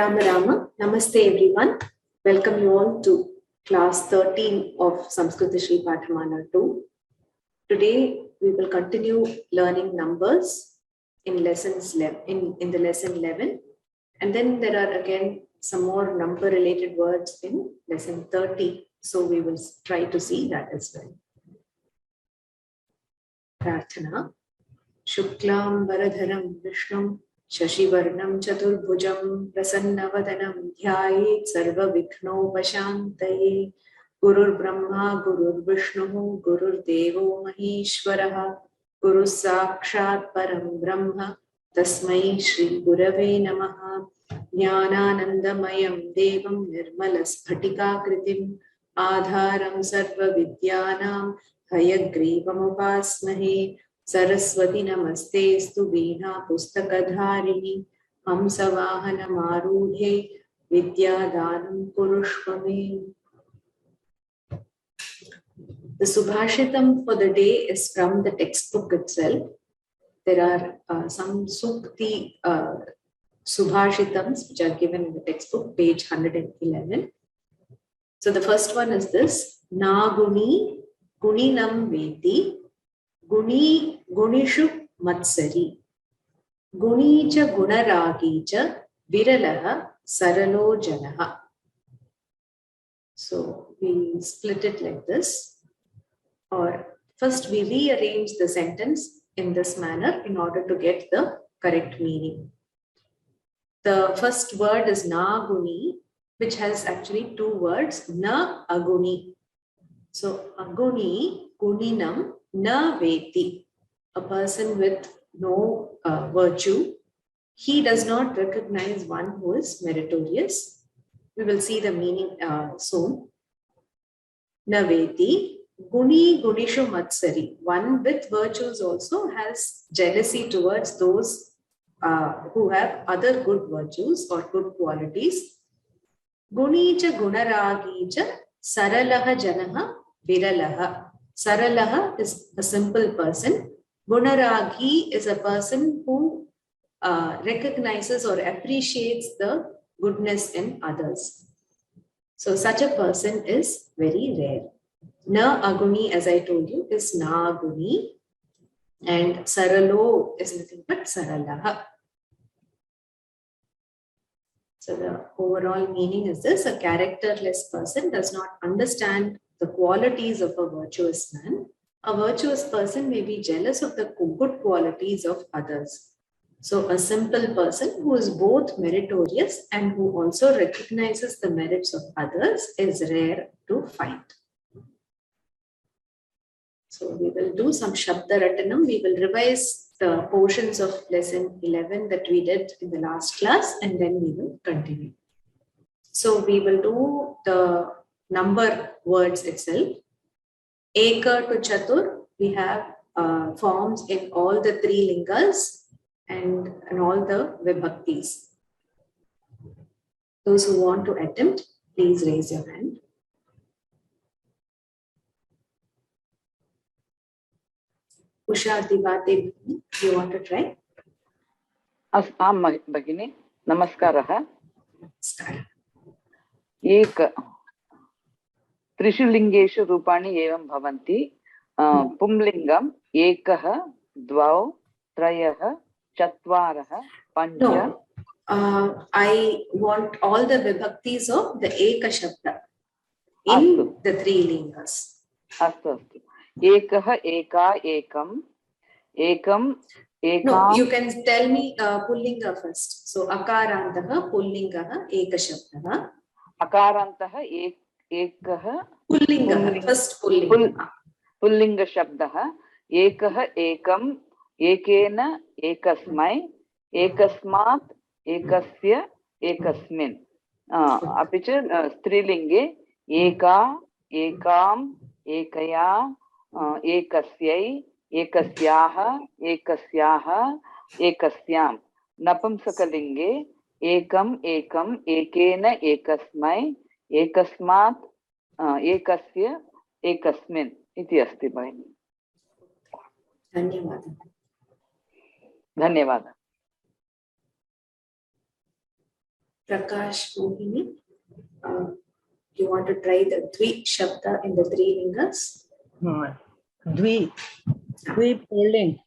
Rama Rama. Namaste everyone. Welcome you all to class 13 of Samskritasri Pathamala 2. Today we will continue learning numbers in lessons in the lesson 11, and then there are again some more number related words in lesson 30. So we will try to see that as well. Prarthana. Shuklam Varadharam Vishnum Shashivarnam Chaturbhujam Prasannavadanam Dhyayet Sarva Vikhnopashantaye Gurur Brahma Gurur Vishnu Gurur Devo Maheshwaraha Guru Sakshat Param Brahma Tasmai Shri Gurave Namaha Jnananandamayam Devam Nirmalaspatika Kritim Adharam Sarva Vidyanam Hayagrivam Upasmahe Saraswati Namastestu Veena Pustakadharini Hamsavahana Marudhe Vidyadanam Kurushvame. The Subhashitam for the day is from the textbook itself. There are some Sukti Subhashitams which are given in the textbook, page 111. So the first one is this: Naguni Guninam Veti Guni Gunishu Matsari Gunicha Gunaragicha Viralaha Saralo Janaha. So we split it like this, or first we rearrange the sentence in this manner in order to get the correct meaning. The first word is Naguni, which has actually two words, Na Aguni. So Aguni, Guninam, Na Veti, a person with no virtue. He does not recognize one who is meritorious. We will see the meaning soon. Na Veti, Guni Gunishu Matsari. One with virtues also has jealousy towards those who have other good virtues or good qualities. Gunicha Gunaragicha Saralaha Janaha Viralaha. Saralaha is a simple person. Gunaragi is a person who recognizes or appreciates the goodness in others. So such a person is very rare. Na Aguni, as I told you, is Na Aguni, and Saralo is nothing but Saralaha. So the overall meaning is this: a characterless person does not understand the qualities of a virtuous man. A virtuous person may be jealous of the good qualities of others. So a simple person who is both meritorious and who also recognizes the merits of others is rare to find. So we will do some Shabda Ratanam. We will revise the portions of lesson 11 that we did in the last class, and then we will continue. So we will do the number words itself. Eka to Chatur, we have forms in all the three lingas and all the vibhaktis. Those who want to attempt, please raise your hand. Usha Divate, you want to try? Bhagini, Namaskaraha. Namaskara. Ek Trishu Lingeshu Rupani Evam Bhavanti Pumlingam Ekaha Dvau Trayaha Chatvaraha Pancha. No, I want all the vibhaktis of the Eka Shabda in the three lingas. Astu. Ekaha Eka Ekam Ekam Ekam. No, you can tell me Pullinga first. So Akarantaha Pullingaha Eka Shabdaha. Akarantaha Ekaha Pullingaha, first Pullinga. Pullinga Shabdaha Ekaha Ekam Ekena Ekasmai Ekasmat Ekasya Ekasmin. Apicha Strilinge Eka Ekam Ekaya Ekasyai Ekasyaha Ekasyaha Ekasyam. Napumsakalinge Ekam Ekam Ekena Ekasmai Ekasmat Ekasya Ekasmin. Iti asti bhagini. Dhanyavada. Dhanyavada. Prakash Mohini, you want to try the Dvi Shabda in the three lingas? Dvi pulling.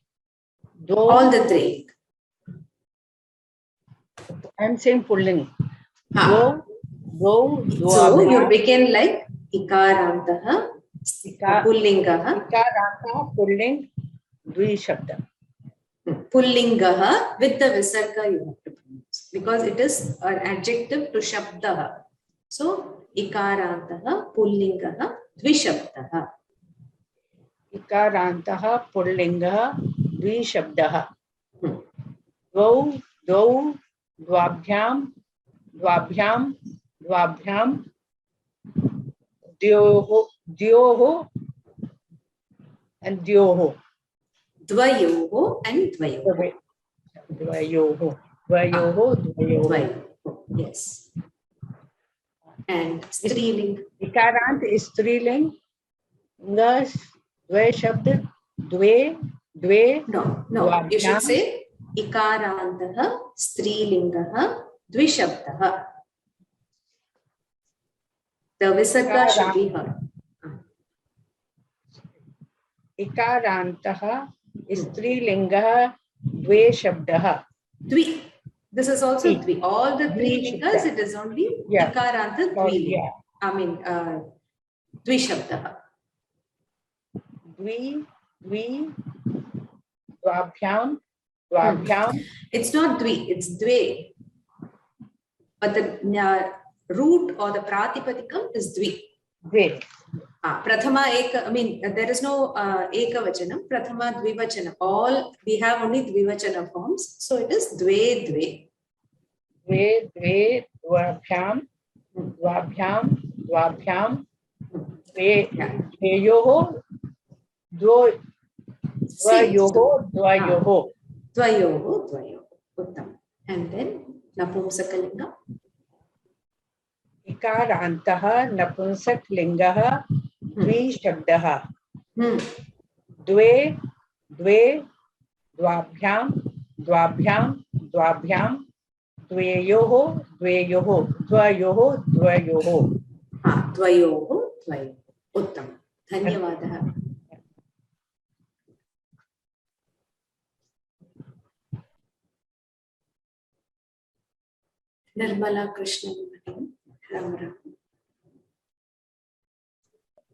All the three. I'm saying pulling. So you begin like Ikarantaha, Pullingaha. Ikarantaha pulling Dvi Shabda. Pullingaha with the Visarga you have to pronounce because it is an adjective to Shabdaha. So Ikarantaha Pullingaha Dvishabdaha. Ikarantaha pullingaha Dvi Shabdaha. Dvau dvabhyam dyoho and dyoho. Dvayoho and Dvayoho. Dvayoho. Yes. And Striling. Ikarant is Striling. Ngas Dve Shabd. Dve. No. You should say Ikarantaha Strilingaha Dvishabdaha. The Visarga should be heard. Ikarantaha Strilingaha Dve Shabdaha. Dvi. This is also Dvi. All the three lingas, it is only Ikaranta Dvi. I mean, Dvishabdaha. Dvi, Dvabhyam. It's not Dvi, it's Dve. But the root or the Pratipadikam is Dvi. Dve. Prathama Eka, I mean, there is no Eka Vachanam, Prathama Dvivachanam. All, we have only Dvivachana forms. So it is Dve. Dve, Dvabhyam, Dveyoho, Dvayoho. Uttam. And then Napumsakalinga. Ikarantaha Napunsak Lingaha Dvi Shabdaha. Dve, Dvabhyam, Dveyoho. Dvayoho. Uttam. Dhanyavadaha. Nirmala Krishna. Ram.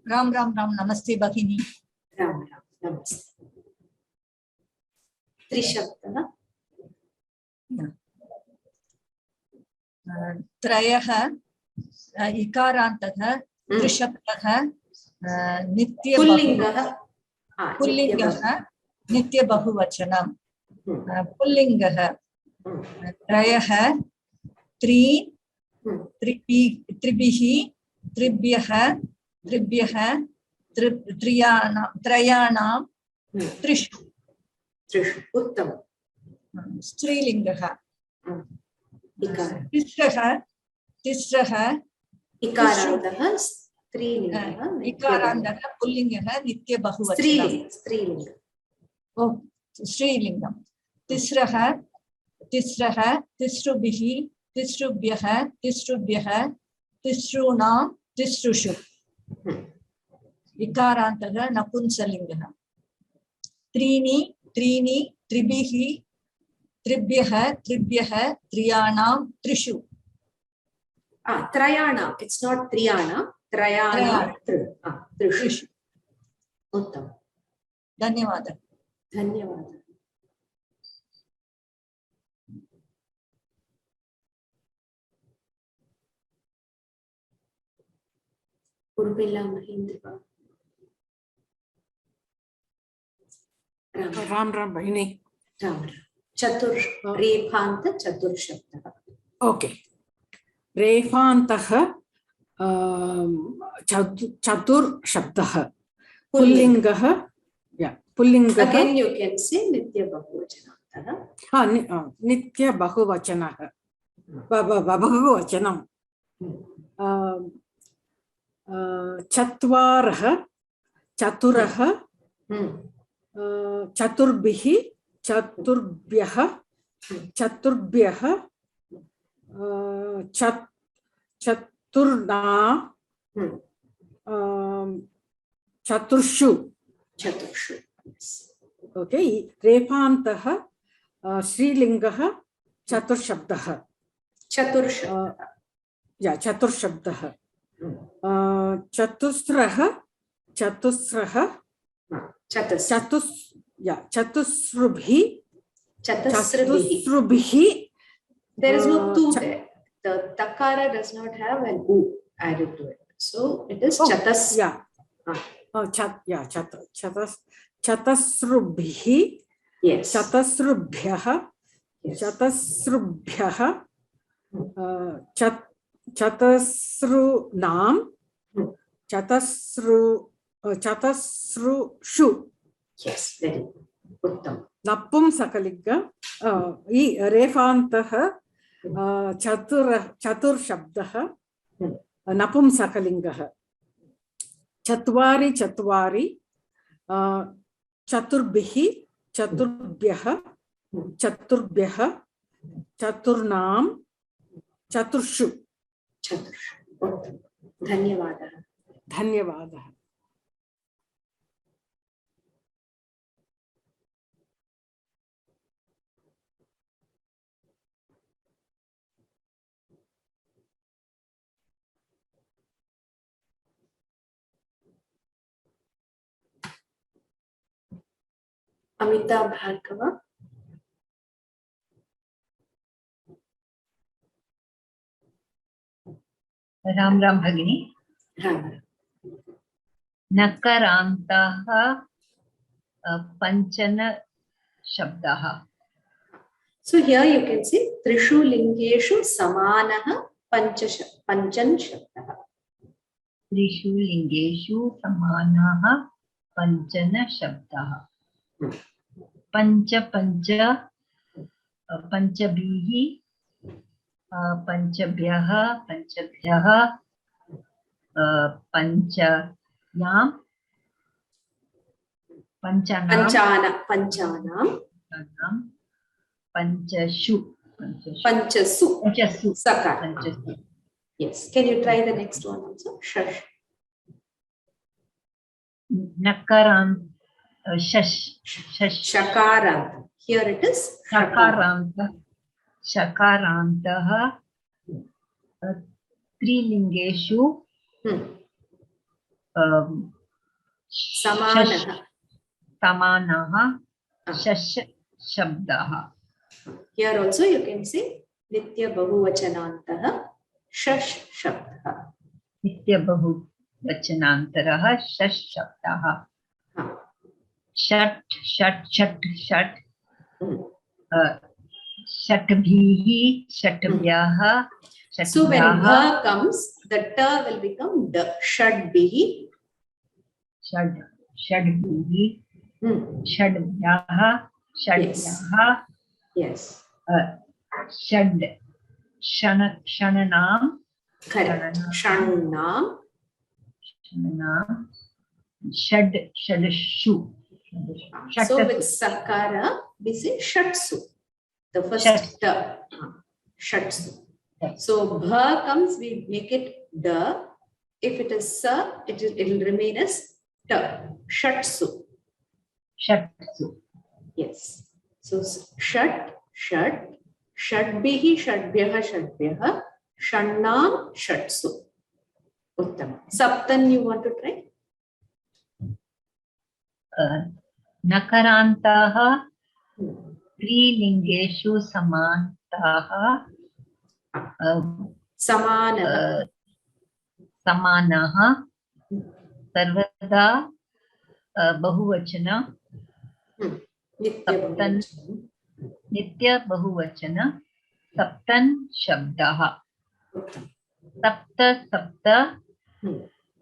Namaste Bhagini. Ram. Namaste. Trishabda. Trayah Ikarantaha Trishabdaha Nitya Pullingaha Nitya Bahuvachanam. Pullingaha Trayah Tribihi Tribhyaha Trayanam Trishu. Uttam. Strilingaha. Tisraha Ikarantaha Strilingaha. Ikarantaha Pullingaha Nitya Bahuvachanam. Strilinga. Oh, Strilingam. Tisraha Tisrubihi Tisrubhyaha Tisrunam Tisrushu. Ikarantaha Napunsalingaha. Trini Tribihi Tribhyaha Triyanam Trishu. Trayana. It's not Triyana. Trayana. Trishu. Uttam. Dhanyavada. Urmila Mahindra. Ram Bahini. Ram. Chatur. Rephanta Chatur Shabda. Okay. Refantaha Chatur Shabdaha. Pullingaha. Yeah. Pullingaha. Again, you can say Nitya Bahuvachanam. Nitya Bahuvachanaha. Bahuvachanam. Chatvaraha. Chaturaha. Chaturbihi. Chaturbhyaha. chaturna chaturshu. Chaturshu. Yes. Okay. Repantaha Srilingaha Chaturshabdaha. Chaturshabdaha. Yeah, Chaturshabdaha. Chatusraha Chatusrubhi. There is no tu there. The takara does not have an u added to it. So it is chatas. Yeah. Chatasrubhi. Yes. Chatasrubhyaha. Yes. Chatasrubhyaha. Chatasrunam. Chatasrushu. Yes, very good. Nappum sakalinga. Refantaha chatur shabdaha. Napum sakalingaha. Chatvari chaturbihi chaturbhyaha chaturnam chaturshu. Dhanyavadah. Amita Bhargava. Ram Bhagini. Ram. Nakarantaha panchana shabdaha. So here you can see Trishu Lingeshu Samanaha Panchan Shabdaha. Trishu Lingeshu Samanaha Panchana Shabdaha. Pancha Panchabihi Panchabhyaha Panchayam Panchanam Panchasu. Sakar. Yes. Can you try the next one also? Shash. Nakaran Shash. Shakarant. Here it is Shakarantaha Trilingeshu Samanaha Shash Shabdaha. Here also you can say Nitya Bahuvachanantaha Shash Shabdaha. Nitya Bahuvachanantaraha Shash Shabdaha. Shat Shatbhihi Shatbhyaha. So when bha comes, the ta will become da. Shadbhihi. Shadbhihi Shadbhyaha. Yes. Shananam. Correct. Shananam. Shadashu. So with sakara, we say shatsu. The first ta. Shatsu. So bha comes, we make it da. If it is sa, it will remain as ta. Shatsu. Yes. So shat, shadbihi, shadbhyaha, shannam, shatsu. Uttam. Saptan you want to try? Nakarantaha Trilingeshu Samantaha Samanaha Sarvada Bahuvachana Nitya Bahuvachana Saptan Shabdaha.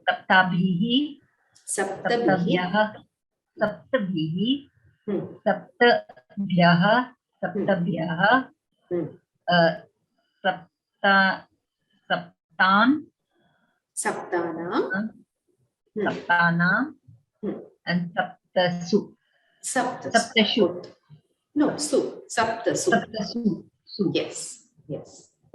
Saptabhihi Saptabhyaha Saptabhyaha Saptanam and Saptasu. No, su. Saptasu. Saptasu. Yes.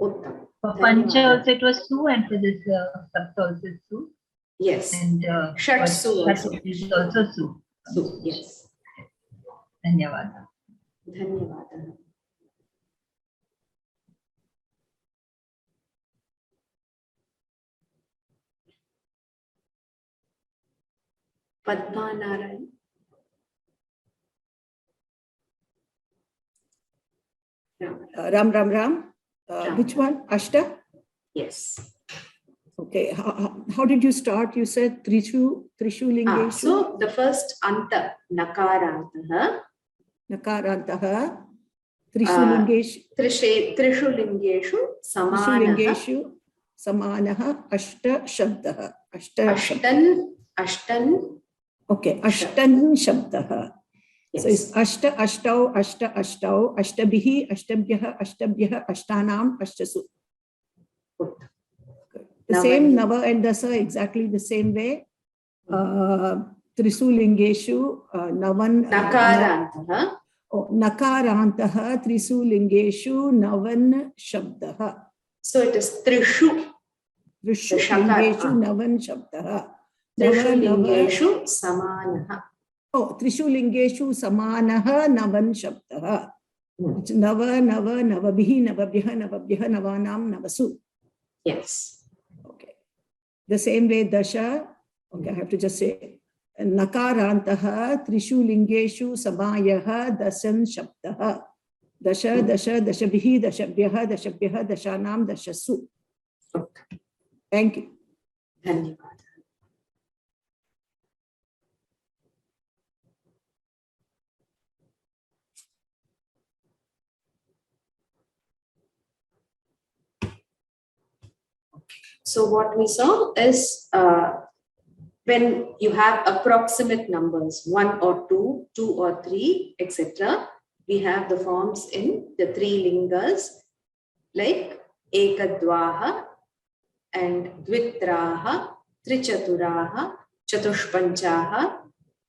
Uttam. For Pancha also it was Su, and for this Sapt also is Su. Yes. And Shat for Su Shat also. is also Su. Su, yes. Dhanyavada. Dhanyavada. Padma Narayan. Ram. Which one? Ashta? Yes. Okay. How did you start? You said Trishu Lingeshu. So the first Anta, Nakarantaha. Nakarantaha. Trishu Lingeshu. Trishu Lingeshu Samanaha. Trishu Lingeshu Samanaha Ashta Shabdaha. Ashtan. Okay. Ashtan Shabdaha. Yes. So it's Ashta, Ashtau, Ashtabhihi, Ashtabhyaha, Ashtanam, Ashtasu. The same Nava and Dasa exactly the same way. Trisu Lingeshu, Navan. Nakarantaha. Nakarantaha, Trisu Lingeshu, Navan Shabdaha. So it is Trishu. Trishu Lingeshu, Navan Shabdaha. Trishu Lingeshu Samanaha. Oh, Trishu Lingeshu Samanaha Navan Shabdaha. Nava, Navabihi, Navabhyaha, Navanam, Navasu. Yes. Okay. The same way Dasha. Okay, I have to just say Nakarantaha Trishu Lingeshu Samayaha Dasan Shabdaha. Dashabihi, Dashabhyaha, Dashanam, Dashasu. Okay. Thank you. Dhanyavada. So what we saw is when you have approximate numbers, 1 or 2, 2 or 3, etc. We have the forms in the 3 lingas like Ekadvaha and Dvitraha, Trichaturaha, Chatushpanchaha,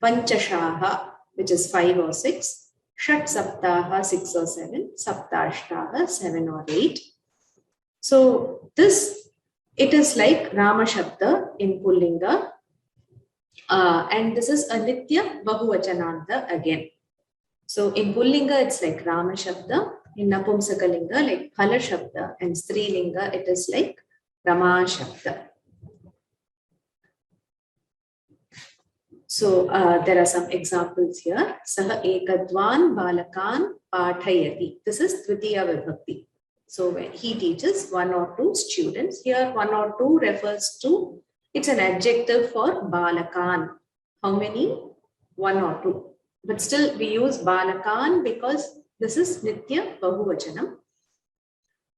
Panchashaha, which is 5 or 6, Shat Saptaha, 6 or 7, Saptashtaha, 7 or 8. So this, it is like Rama Shabda in Pullinga, and this is a Nitya Bahuvachananta again. So in Pullinga it's like Rama Shabda, in Napumsakalinga like Phala Shabda, and Strilinga it is like Rama Shabda. So there are some examples here. Saha Ekadvan Balakan Pathayati. This is Dvitiya Vibhakti. So when he teaches 1 or 2 students, here 1 or 2 refers to, it's an adjective for Balakan. How many? 1 or 2. But still we use Balakan because this is Nitya Bahuvachanam.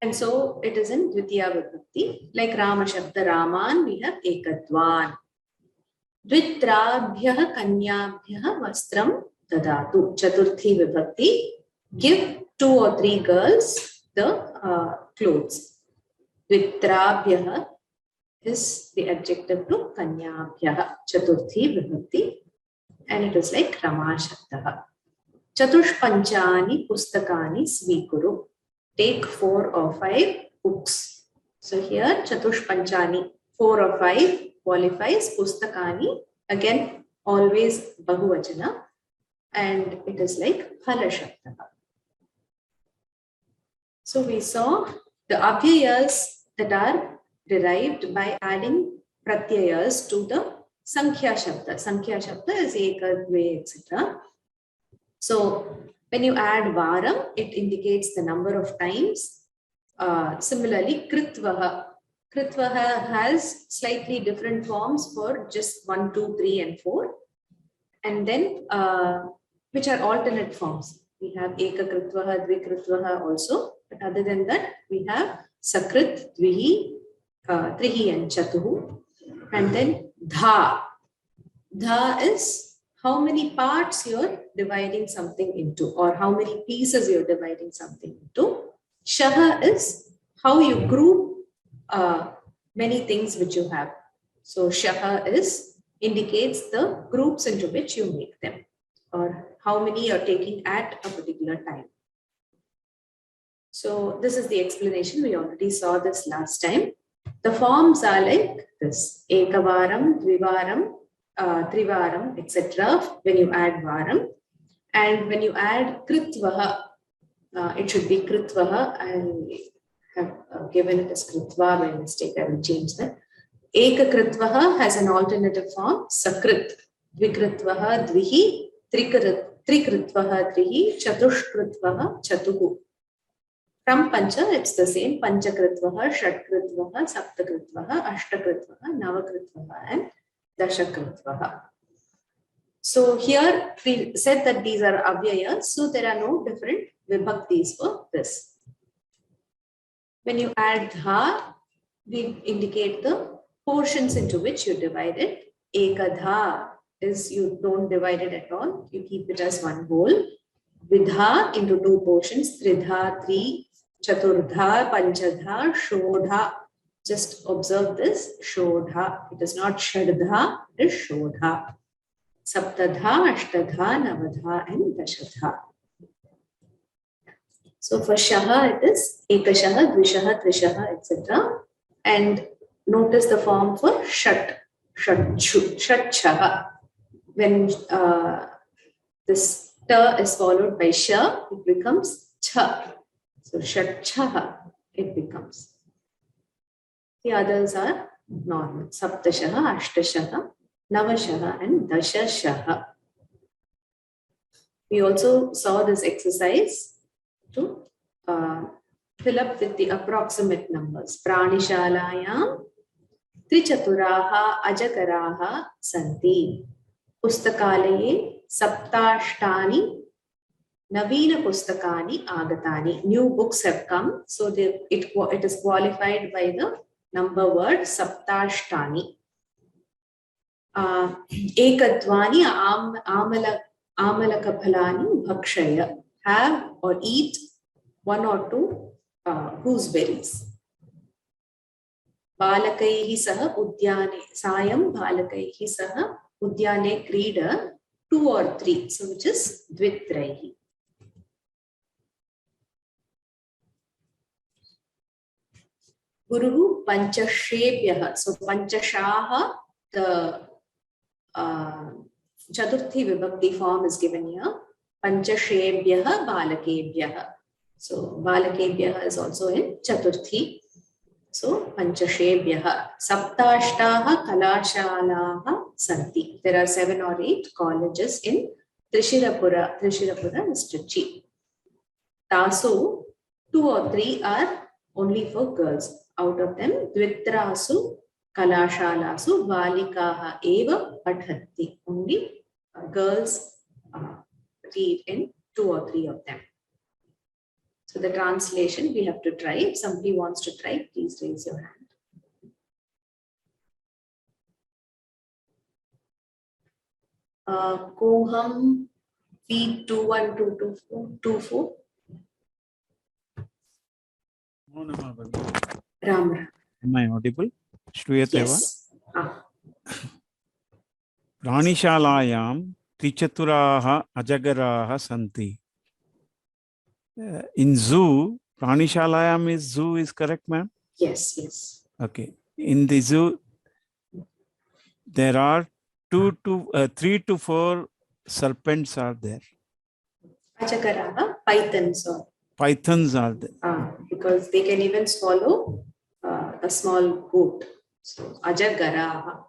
And so it is in Dvitiya Vibhakti. Like Rama Shabda Raman, we have Ekadvan. Dvitrabhyaha Kanyabhyaha Vastram Dadatu. Chaturthi Vibhakti. Give 2 or 3 girls the clothes. Dvitrabhyaha is the adjective to Kanyabhyaha. Chaturthi Vibhakti. And it is like Rama Shabdaha. Chatushpanchani Pustakani Svikuru. Take 4 or 5 books. So here Chatushpanchani, 4 or 5 qualifies. Pustakani, again always Bahuvachana, and it is like Phala Shabdaha. So we saw the Avyayas that are derived by adding Pratyayas to the Sankhya Shabda. Sankhya Shabda is Eka, Dve, etc. So when you add Varam, it indicates the number of times. Similarly, Kritvaha. Kritvaha has slightly different forms for just 1, 2, 3, and 4. And then, which are alternate forms. We have Eka Kritvaha, Dvi Kritvaha also. But other than that, we have Sakrit, Dvihi, Trihi, and Chatuhu. And then Dha. Dha is how many parts you're dividing something into, or how many pieces you're dividing something into. Shaha is how you group many things which you have. So Shaha indicates the groups into which you make them, or how many you're taking at a particular time. So this is the explanation. We already saw this last time. The forms are like this: ekavaram, dvivaram, trivaram, etc. When you add varam, and when you add kritvaha, it should be kritvaha. I have given it as kritva by mistake. I will change that. Ekakritvaha has an alternative form: sakrit. Dvikritvaha dvihi, trikritvaha trihi, chatushkritvaha chatuhu. From pancha, it's the same: panchakritvaha, shatkritvaha, saptakritvaha, ashtakritvaha, navakritvaha, and dashakritvaha. So here we said that these are avyayas, so there are no different vibhaktis for this. When you add dha, we indicate the portions into which you divide it. Ekadha is you don't divide it at all, you keep it as one whole. Vidha into two portions: tridha, three, chaturdha, panchadha, shodha. Just observe this: shodha. It is not shadha, it is shodha. Saptadha, ashtadha, navadha, and dashadha. So for shaha, it is ekashaha, dvishaha, trishaha, etc. And notice the form for shat, shatshaha. When this ta is followed by sha, it becomes cha. So shatshaha, it becomes. The others are normal: saptashaha, ashtashaha, navashaha, and dashashaha. We also saw this exercise to fill up with the approximate numbers. Pranishalayam trichaturaha ajagaraha santi. Pustakalaye saptashtani navina pustakani agatani. New books have come, so it is qualified by the number word saptashtani. Ekadvani amalakaphalani bhakshaya. Have or eat one or two gooseberries. Balakaihi saha udyane. Sayam balakaihi saha udyane krida. Two or three, so which is dvitraihi. Guruhu panchashebhyaha. So panchashaha, the chaturthi vibhakti form is given here. Panchashebhyaha balakebhyaha. So balakebhyaha is also in chaturthi. So panchashebhyaha. Saptashtaha kalashalaha santi. There are 7 or 8 colleges in Trishirapura. Trishirapura is Trichy. Tasu, 2 or 3 are only for girls. Out of them, Dvitrasu kalashalasu balikaha eva pathanti. Only girls read in 2 or 3 of them. So the translation we have to try. If somebody wants to try, please raise your hand. Koham feed 212224. Ram. Am I audible? Yes. Pranishalayam trichaturaha ajagaraha santi. In zoo, Pranishalayam is zoo is correct, ma'am? Yes, yes. Okay. In the zoo, there are 3 to 4 serpents are there. Ajagaraha, pythons. Pythons are there. Because they can even swallow a small goat. So ajagaraha.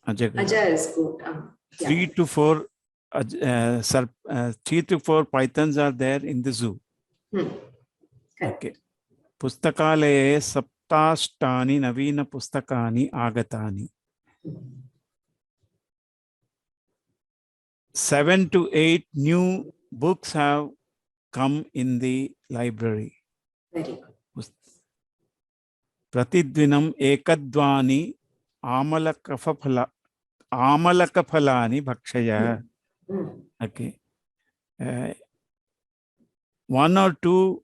Aja is goat. 3 to 4 3 to 4 pythons are there in the zoo. Okay. Pustakalaye saptashtani navina pustakani agatani. 7 to 8 new books have come in the library. Very good. Pratidvinam ekadvani amalakaphalani bhakshaya. Okay. 1 or 2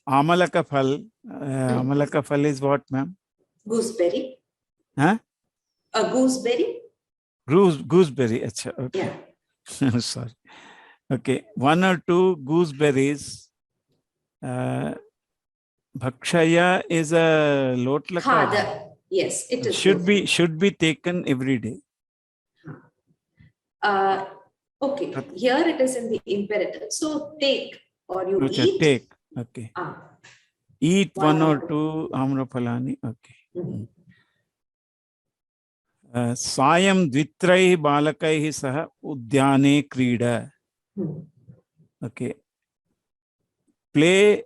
amalakaphal. Amalakaphal is what, ma'am? Gooseberry. Huh? A gooseberry. Gooseberry. Achha, okay. Yeah. Sorry. Okay. 1 or 2 gooseberries Bhakshaya is a lotlaka. Khada. Yes, it is. Should be taken every day. Okay, here it is in the imperative. So take or you Okay, eat. take. Okay. Eat one or two amraphalani. Okay. Sayam dvitraihi balakaihi saha udyane krida. Okay. Play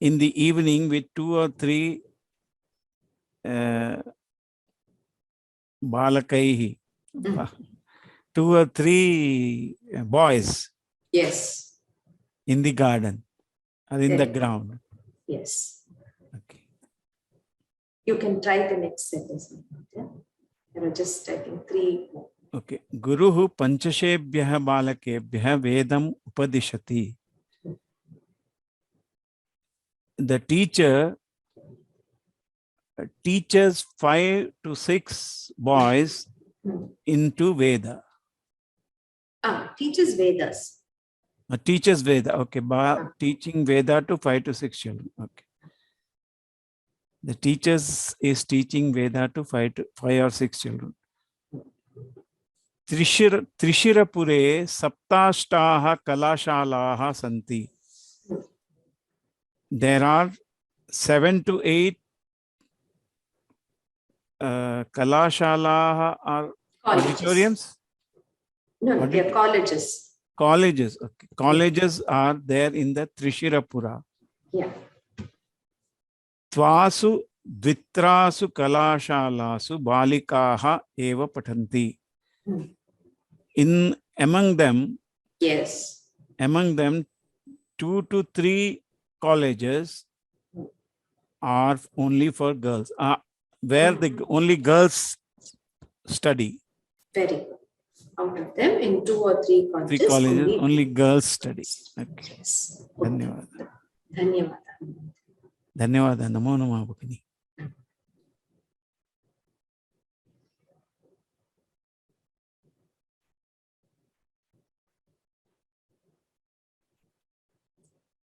in the evening with 2 or 3 balakaihi. 2 or 3 boys. Yes. In the garden or in the ground. Yes. Okay. You can try the next sentence. Yeah? There are just, I think, 3 more. Okay. Guruhu panchashebhyah balakebhyah vedam upadishati. The teacher teaches 5 to 6 boys into Veda. Teaches Vedas. Teaches Veda. Okay. Teaching Veda to 5 to 6 children. Okay. The teachers is teaching Veda to 5 or 6 children. Trishirapure saptashtaha kalashalaha santi. There are 7 to 8 kalashalaha are auditoriums? No, they are colleges. Colleges. Okay. Colleges are there in the Trishirapura. Yeah. Tvasu dvitrasu kalashalasu balikaha eva patanti. Among them, Yes. among them, 2 to 3 colleges are only for girls, where the only girls study. Very good. Out of them, in 2 or 3 colleges, 3 colleges only girls study. Okay. Yes. Dhanyawad. Dhanyawad. Dhanyawad. Namo Namah Bhagini.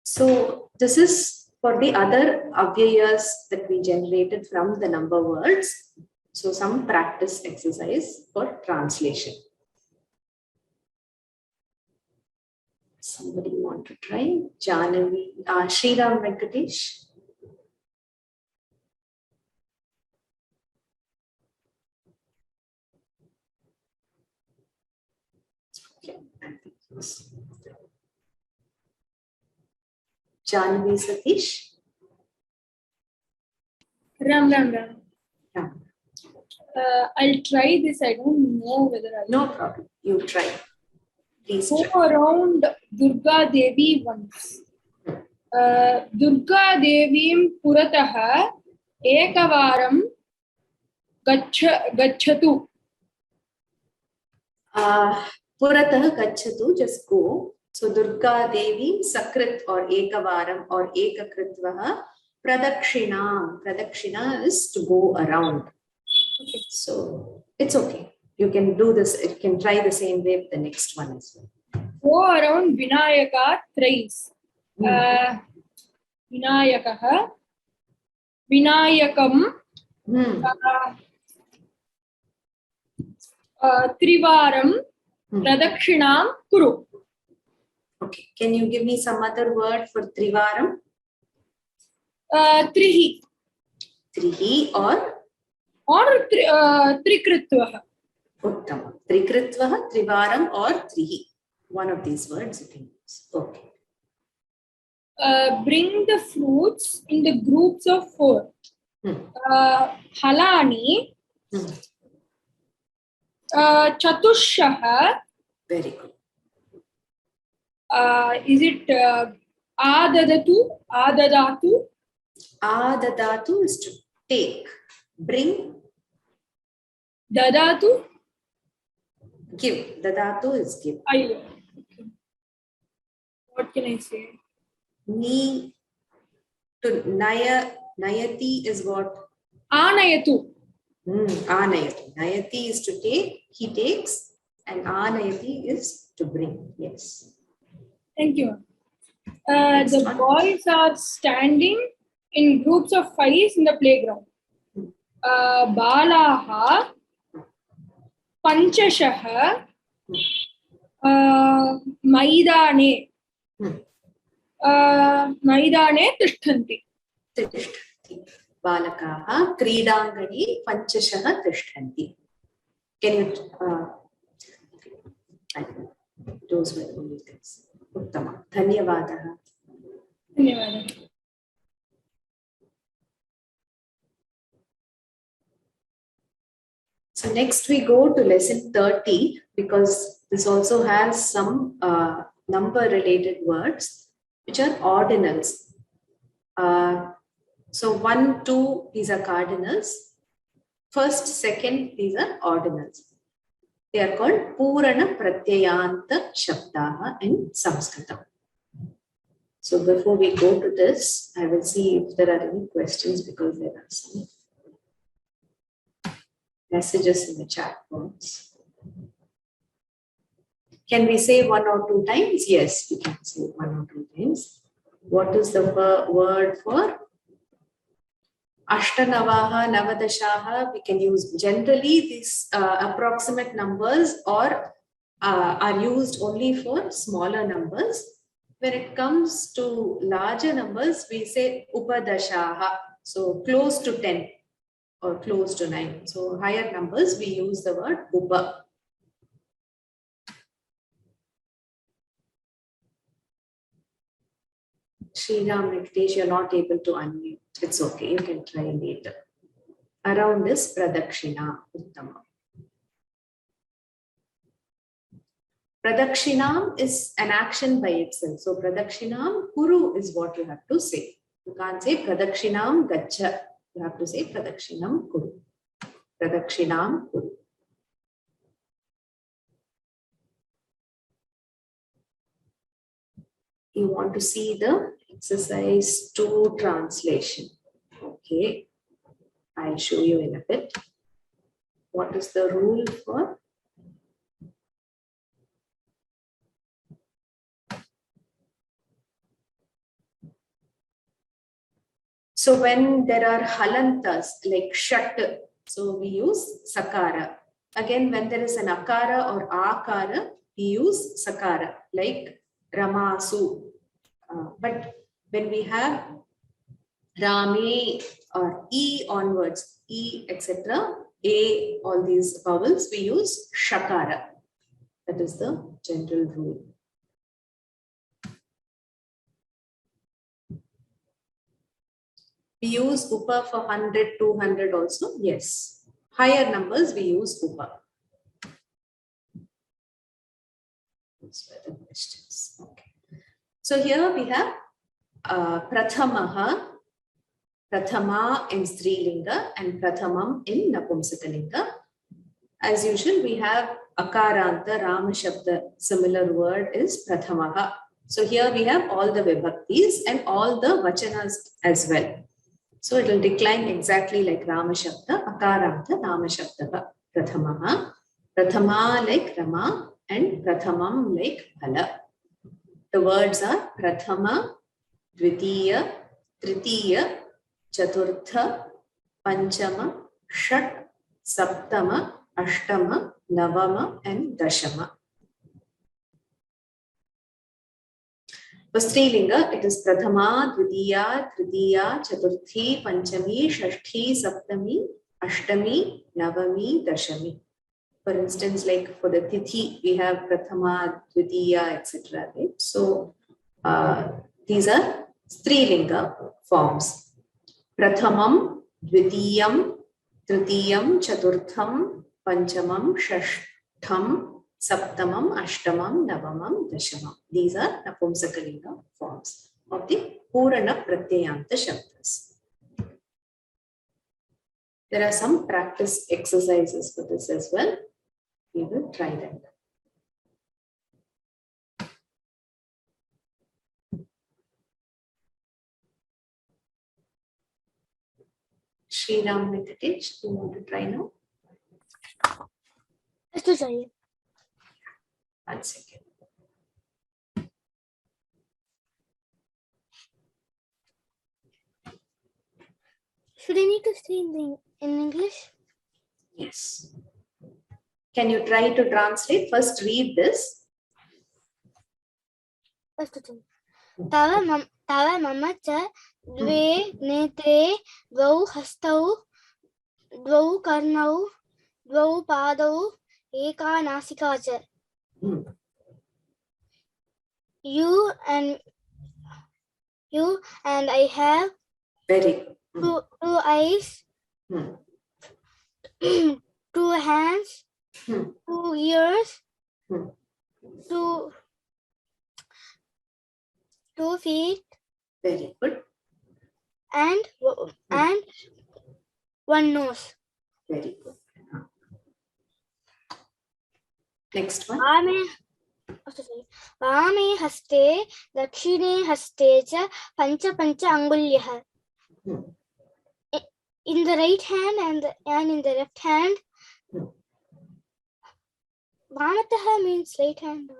So this is for the other avyayas that we generated from the number words. So some practice exercise for translation. Somebody want to try? Janavi, Sriram Venkatesh. Okay. Janavi Satish. Ram. Yeah. I'll try this. I don't know whether I'll. No problem. You try. Please Go try. around Durga Devi once. Durga Devim Purataha Ekavaram Gachatu. Puratah Gachatu, just go. So Durga Devi Sakrit or Ekavaram or Ekakritvaha Pradakshina. Pradakshina is to go around. Okay. So it's okay. You can do this. You can try the same way with the next one as well. Go around Vinayaka thrice. Vinayakaha Vinayakam Trivaram Pradakshinam Kuru. Okay. Can you give me some other word for Trivaram? Trihi. Trihi or Trikritvaha. Uttama. Trikritvaha, Trivaram or Trihi. One of these words you can use. Okay. Bring the fruits in the groups of 4. Halani. Chatushaha. Very good. Is it Adadatu? Adadatu? Adadatu is to take. Bring. Dadatu? Give. Dadatu is give. Okay. What can I say? Ni to Nayati is what? Anayatu. Anayati. Nayati is to take. He takes. And Anayati is to bring. Yes. Thank you. Next The one. boys are standing in groups of 5 in the playground. Balaha Panchashah Maidane Maidane Tishtanti. तिष्ठन्ति बालकाः क्रीडाङ्गणे पञ्चशः तिष्ठन्ति. Can you those were the only things. उत्तमं. धन्यवादः. धन्यवादः. So next we go to lesson 30 because this also has some number related words which are ordinals. So 1, 2, these are cardinals. First, second, these are ordinals. They are called Purana Pratyayanta Shabdaha in Sanskritam. So before we go to this, I will see if there are any questions because there are some messages in the chat box. Can we say 1 or 2 times? Yes, we can say 1 or 2 times. What is the word for Ashtanavaha, Navadashaha? We can use generally these approximate numbers or are used only for smaller numbers. When it comes to larger numbers, we say Upadashaha, so close to 10 or close to 9. So higher numbers, we use the word Upa. Sriram Venkatesh, you're not able to unmute. It's okay, you can try later. Around this Pradakshina, Uttama. Pradakshinam is an action by itself. So Pradakshinam Kuru is what you have to say. You can't say Pradakshinam Gaccha. You have to say Pradakshinam Kuru. Pradakshinam Kuru. You want to see the exercise 2 translation. Okay. I'll show you in a bit. What is the rule for? So when there are halantas like shat, so we use sakara. Again, when there is an akara or akara, we use sakara like ramasu. But when we have rame or e onwards, e etc., a, all these vowels, we use shakara. That is the general rule. We use upa for 100, 200 also. Yes. Higher numbers, we use upa. Those were the questions. Okay. So here we have Prathamaha, Prathama in Strilinga and Prathamam in Napumsakalinga. As usual, we have Akaranta, Rama Shabda, similar word is Prathamaha. So here we have all the vibhaktis and all the vachanas as well. So it will decline exactly like Rama Shabda, Akaranta, Rama Shabda, Prathamaha, Prathama like Rama and Prathamam like Bhala. The words are Prathama, Dvitiya, Tritiya, Chaturtha, Panchama, Shat, Saptama, Ashtama, Navama and Dashama. For Strilinga, it is Prathama, Dvitiya, Tritiya, Chaturthi, Panchami, Shashthi, Saptami, Ashtami, Navami, Dashami. For instance, like for the Tithi, we have Prathama, Dvitiya, etc. Right? So these are Strilinga forms. Prathamam, Dvitiyam, Tritiyam, Chaturtham, Panchamam, Shashtham, Saptamam, Ashtamam, Navamam, Dashamam. These are Napumsakalinga forms of the Purana Pratyayanta Shabdas. There are some practice exercises for this as well. We will try them. Sriram Venkatesh, do you want to try now? One second. Should I need to say in English? Yes. Can you try to translate? First read this. First thing. Tava mama cha dve netre dvau hastau dvau karnau dvau padau eka nasika cha. You and I have Very two eyes, 2 hands, 2 ears, 2 feet, very good. and 1 nose. Very good. Next one. Vame haste dakshine haste cha pancha angulyah. In the right hand and in the left hand. Vamatah means right hand.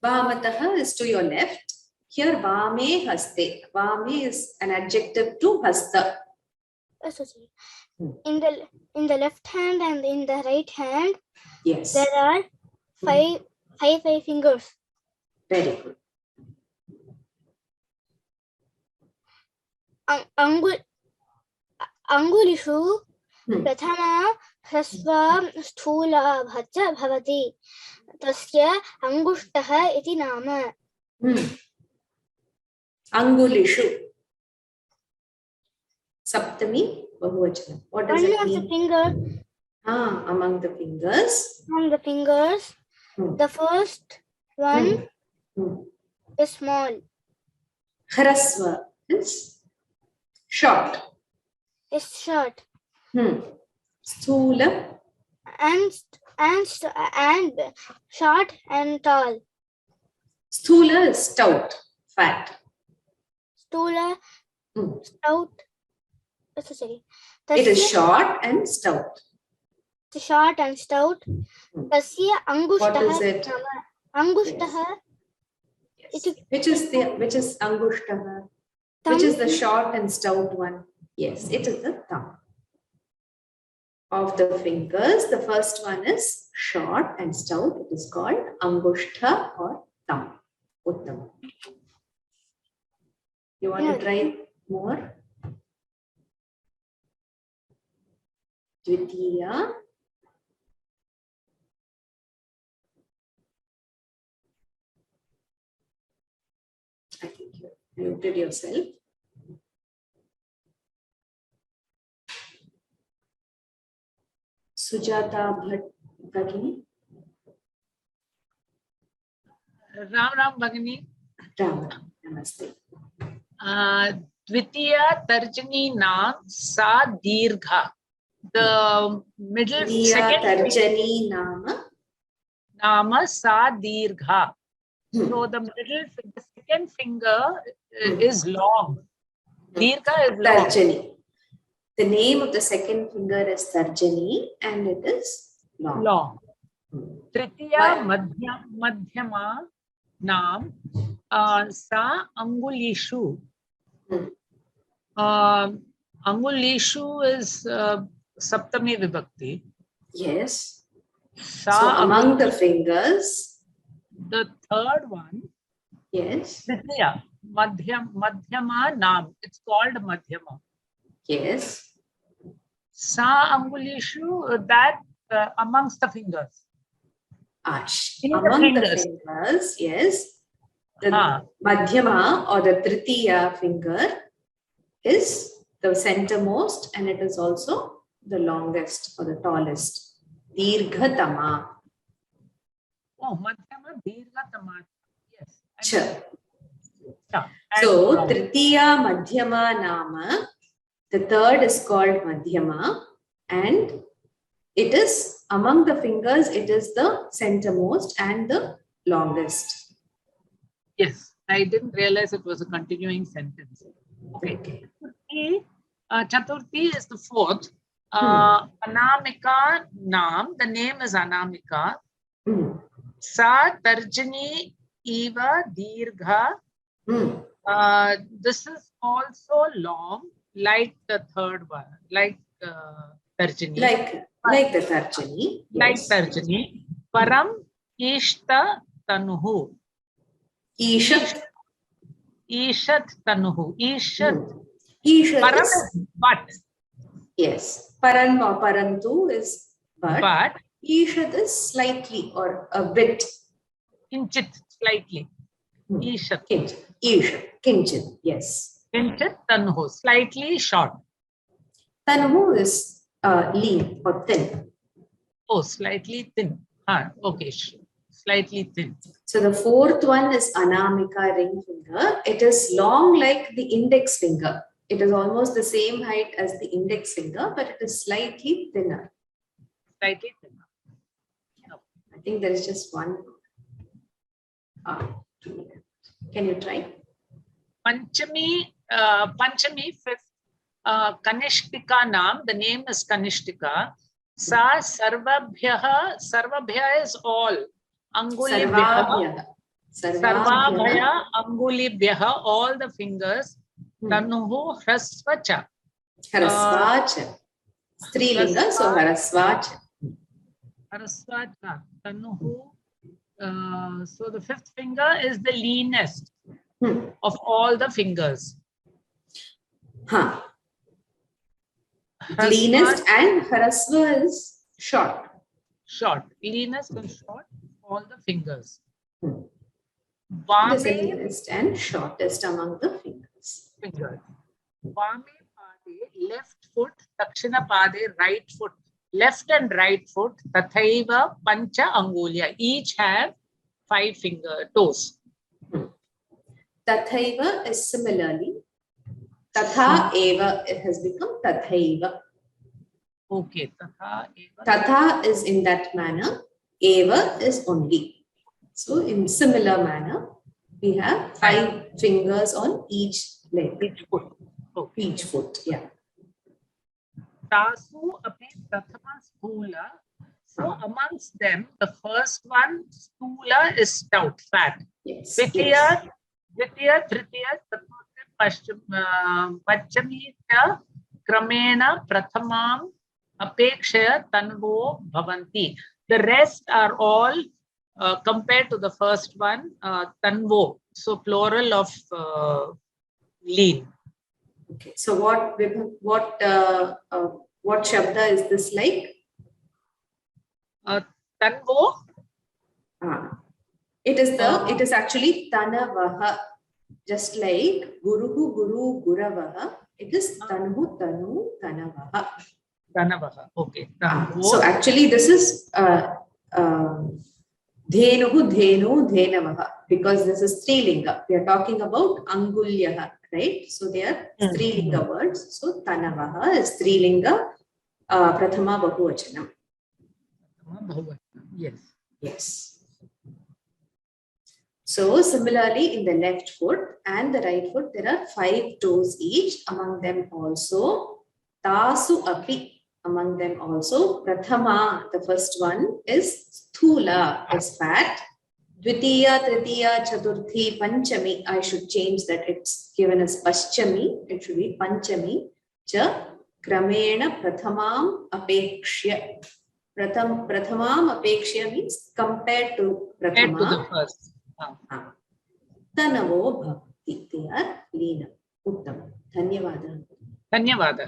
Vamatah is to your left. Here vame haste. Vame is an adjective to hasta. In the left hand and in the right hand, yes, there are five fingers. Very good. Angulishu prathama hrasva sthula bhacha bhavati tasya angushtah iti nama. Angulishu. Saptami Bahuvachanam. What does it mean? The finger. Among the fingers. Among the fingers, the first one is small. Hrasva is short. It's short. Sthula and short and tall. Sthula is stout, fat. Sthula, stout. It is short and stout. Short and stout. Tasya angushtah. What is it? Angushtah. Yes. Which is angushtah? Which is the short and stout one? Yes, it is the thumb. Of the fingers, the first one is short and stout. It is called angushtha or thumb. Uttam. You want to try more? Dvitiya. I think you muted yourself. Sujata Bhagini. Ram Bhagini. Ram. Namaste. Dvitiya Tarjani Naam Sa Dirgha. The middle second Tarjani Nama Sa Dirgha. So the second finger is long. Dirgha is long. Tarjani. The name of the second finger is Tarjani and it is long. Tritiya Madhyama Naam Sa Angulishu. Angulishu is Saptami Vibhakti. Yes. So among the fingers. The third one. Yes. Tritiya Madhyama Naam. It's called Madhyama. Yes. Sa Angulishu, that amongst the fingers. Among the fingers, yes. The Madhyama or the Tritiya finger is the centermost and it is also the longest or the tallest. Dirghatama. Oh, Madhyama Dirghatama. Yes. Sure. So, Tritiya Madhyama Nama. The third is called Madhyama and it is among the fingers, it is the centermost and the longest. Yes, I didn't realize it was a continuing sentence. Okay. Chaturthi is the fourth. Anamika Naam, the name is Anamika. Sa Tarjani Eva Dirgha. This is also long, like the third one, like Tarjani. Like the Tarjani. Like Yes. Tarjani. Param Ishta Tanuhu. Ishat. Ishat Tanuhu. Ishat. Ishat Param is is but. yes. Paran or parantu is But. Ishat is slightly or a bit. Kinchit, slightly. Ishat. Kinchit. Ishat. Kinchit. Yes. Kinchit Tanuhu. Slightly short. Tanuhu is lean or thin. Oh, slightly thin. Okay. Slightly thin. So the fourth one is Anamika ring finger. It is long like the index finger. It is almost the same height as the index finger, but it is slightly thinner. Slightly thinner. No. I think there is just one. Can you try? Panchami, fifth. Kanishtika Nam, the name is Kanishtika. Sa Sarvabhyaha, Sarvabhya is all. Angulibhyaha, Sarvabhaya, Angulibhyaha, all the fingers. Tanuhu Hrasvacha. Hrasvacha. Strilinga, so Hrasvacha. Hrasvacha. Tanuhu. So the fifth finger is the leanest of all the fingers. Leanest and Hrasva is short. Short. Leanest and short, all the fingers. It is the leanest and shortest among the fingers. Vame Pade, left foot, Dakshina Pade, right foot. Left and right foot, Tathaiva Pancha Angulya. Each have 5 toes. Tathaiva is similarly. Tatha eva, it has become Tathaiva. Okay, Tatha eva. Tatha is in that manner. Eva is only. So in similar manner, we have 5 fingers on each leg. Each foot. Okay. Each foot, yeah. Tasu api prathama sthula. So amongst them, the first one, sthula, is stout, fat. Yes. Dvitiya, Tritiya, Pachami cha Kramena Prathamam Apekshaya Tanvo Bhavanti. The rest are all compared to the first one, Tanvo. So plural of lean. Okay. So what shabda is this like? Tanvo. It is actually Tanavaha. Just like Guruhu, Guru, Guravaha, it is Tanhu, Tanu, Tanavaha. Tanavaha, okay. So actually this is Dhenuhu, Dhenu, Dhenavaha, because this is Strilinga. We are talking about Angulyaha, right? So they are Strilinga words. So Tanavaha is Strilinga, Prathama Bahuvachanam. Yes. Yes. So similarly, in the left foot and the right foot, there are 5 toes each. Among them also, Tasu api. Among them also, Prathama, the first one is Sthula, is fat. Dvitiya, Tritiya, Chaturthi, Panchami. I should change that. It's given as Paschami. It should be Panchami. Cha Kramena Prathamam Apekshya. Prathamam Apekshya means compared to Prathama. Compared to the first. Tanavo bhakti. They are leena. Uttam. Dhanyavada. Dhanyavada.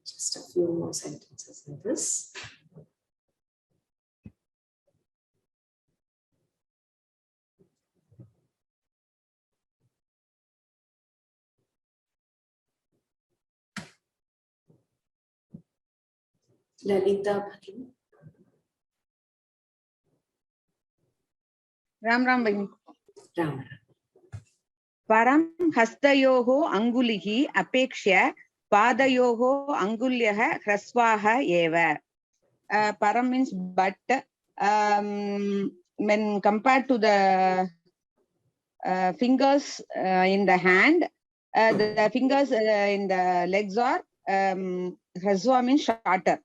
Just a few more sentences in this. Lalita Bhagini. Ram Ram Bhagini. Ram. Param hastayoho angulihi apekshya padayoho angulyaha hrasvaha eva. Param means but. When compared to the fingers in the hand, the fingers in the legs are hrasva means shorter.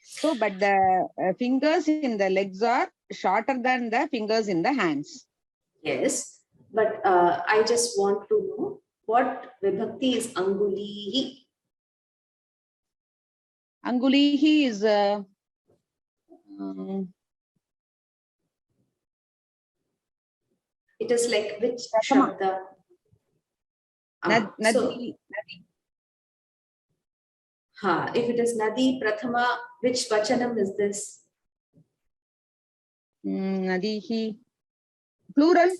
So, but the fingers in the legs are shorter than the fingers in the hands. Yes, but I just want to know what vibhakti is angulihi. Angulihi is It is like which Prathama. shabda? Nadi. If it is Nadi Prathama, which vachanam is this? Nadihi. Plural.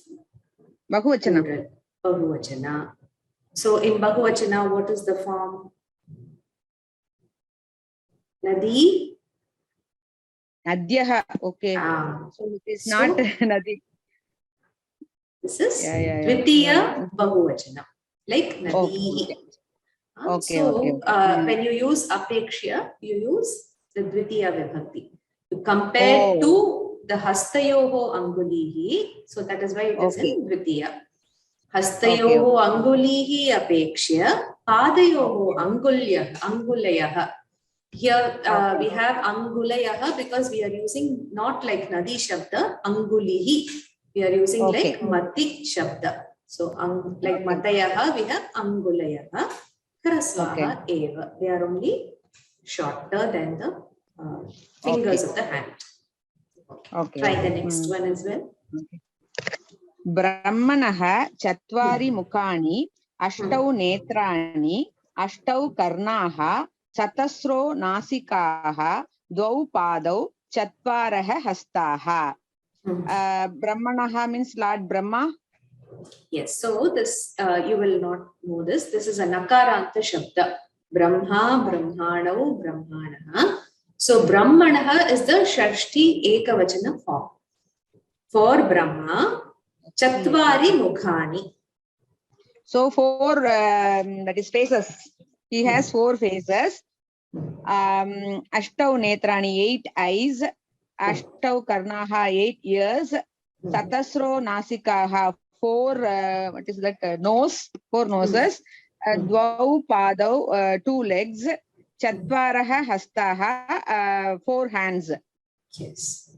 Bahuvachana. Plural. Bahuvachana. So in Bahuvachana, what is the form? Nadi? Nadyaha. Okay. So it is not Nadi. This is Yeah. Dvitiya Bahuvachana. Like Nadihi. Okay. When you use Apekshya, you use the Dvitiya Vibhakti. Compared to the Hastayoho Angulihi, so that is why it is in Dvitiya. Hastayoho Angulihi Apekshya, Padayoho Angulayaha. Here we have Angulayaha because we are using not like Nadi Shabda, Angulihi. We are using like Mati Shabda. So like Matayaha, we have Angulayaha. Karasvaha eva. They are only shorter than the fingers of the hand. Try the next one as well. Brahmanaha chatvari mukhani ashtau netrani ashtau karnaha chatasro nasikaha dvau padau chatvaraha hastaha. Brahmanaha means Lord Brahma. Yes, so this you will not know this. This is a nakaranta shabda. Brahma, Brahmanau, Brahmanaha. So Brahmanaha is the Shashti Ekavachana form. For Brahma, Chatvari Mukhani. So four that is faces. He has four faces. Ashtau Netrani, 8 eyes. Ashtau Karnaha, 8 ears. Satasro Nasikaha, 4 what is that? Nose, 4 noses. Dvau Padau, 2 legs. Chatvaraha Hastaha, 4 hands. Yes.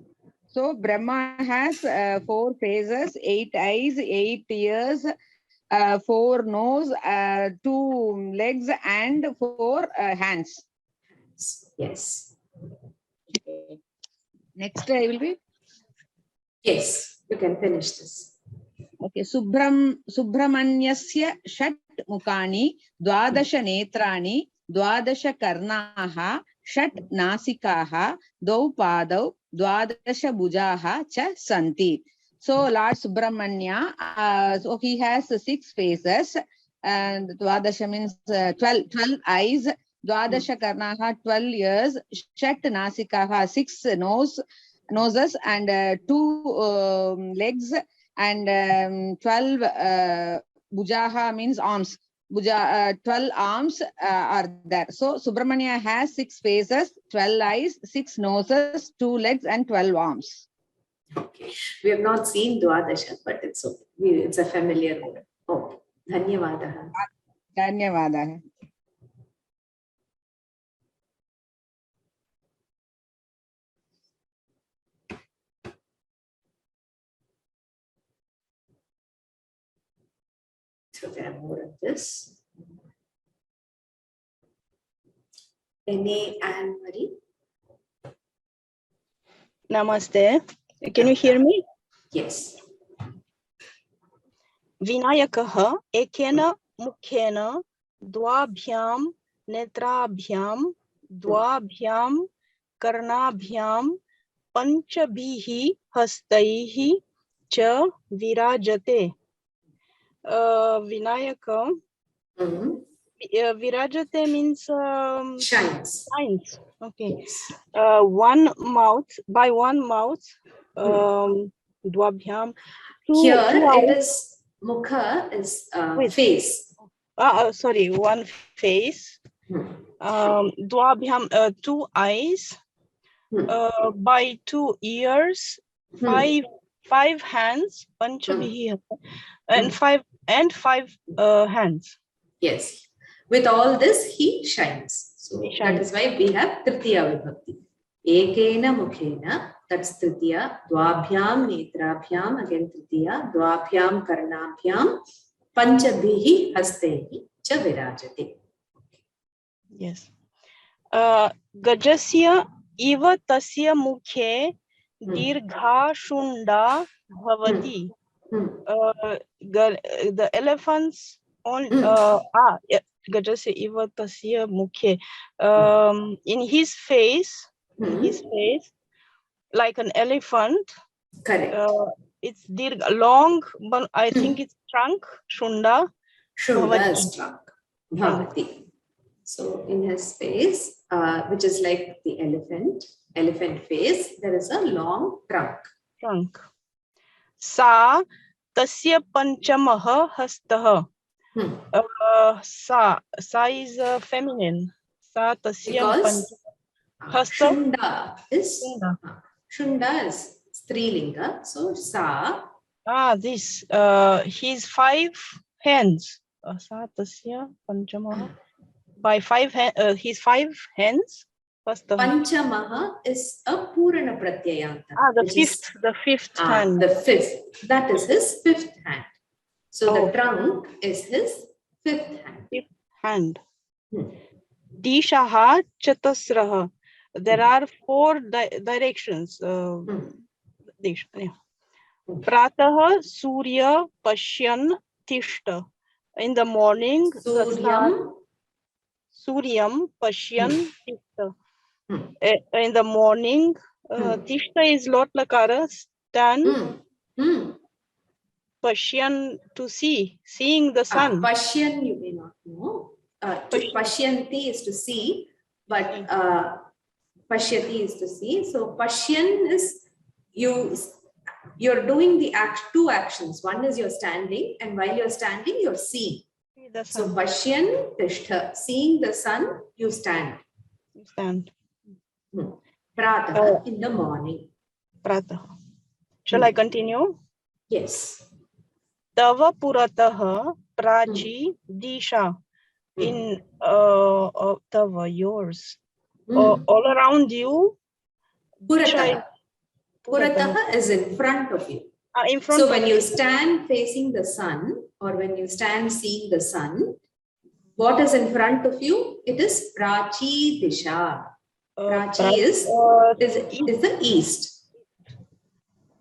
So Brahma has 4 faces, 8 eyes, 8 ears, 4 nose, 2 legs, and 4 hands. Yes. Next I will be. Yes, you can finish this. Okay, Subramanyasya Shat Mukhani, Dwadasha Netrani, Dwadasha Karnaha, Shat Nasikaha, Dvau Padau, Dwadasha Bujaha cha Santi. So Lord Subramanya, so he has 6 faces, and Dwadasha means 12 eyes, Dwadasha Karnaha 12 ears, Shat Nasikaha 6 noses, and 2 legs, and 12 Bujaha means arms. 12 arms are there. So Subramanya has 6 faces, 12 eyes, 6 noses, 2 legs, and 12 arms. Okay. We have not seen Dwadasha, but it's okay. It's a familiar word. Okay. Dhanyavadaha. Dhanyavadaha. So there are more of this. Anne Marie. Namaste. Can you hear me? Yes. Vinayakaha ekena mukhena dvabhyam netrabhyam dvabhyam karnabhyam panchabhihi hastaihi cha virajate. Vinayaka. Virajate means shines. Okay. Yes. One mouth, dvabhyam. Here it is mukha is face. Sorry, one face. Dvabhyam, 2 eyes. By 2 ears, 5 hands, panchabhihi, and 5 hands. Yes. With all this, he shines. So that is why we have Tritiya Vibhakti. Ekena mukhena that's Tritiya. Dvabhyam netrabhyam, again Tritiya. Dvabhyam karnabhyam, panchabhihi hastehi cha virajati. Yes. Gajasya iva tasya mukhe dirgha shunda bhavati. The elephants on Gajasya iva tasya mukhe. In his face, like an elephant. Correct. It's dirgha, long, but I think it's trunk. Shunda. Shunda is trunk. Bhavati. So in his face, which is like the elephant face, there is a long trunk. Sa tasya panchamaha hastah. Sa is feminine. Sa tasya Shunda is strilinga. So sa. This his 5 hands. Sa tasya panchamaha. By 5 hands, his 5 hands. Panchamaha is a Purana Pratyayanta. The fifth hand. The fifth. That is his 5th hand. So the trunk is his 5th hand. Dishaha chatasraha. There are 4 directions. Pratah Surya Pashyan Tishta. In the morning, Suryam Pashyan Tishta. In the morning, Tishta is lot lakara, stand. Pashyan, to see, seeing the sun. Pashyan you may not know. Pashyanti is to see, but Pashyati is to see. So Pashyan is you're doing the 2 actions. One is you're standing, and while you're standing, you're seeing. So Pashyan Tishtha, seeing the sun, you stand. Pratah, in the morning. Pratah. Shall I continue? Yes. Tava puratah prachi disha. In Tava, yours. All around you. Puratah is in front of you. So when you stand facing the sun, or when you stand seeing the sun, what is in front of you? It is Prachi Disha. Prachi is the east.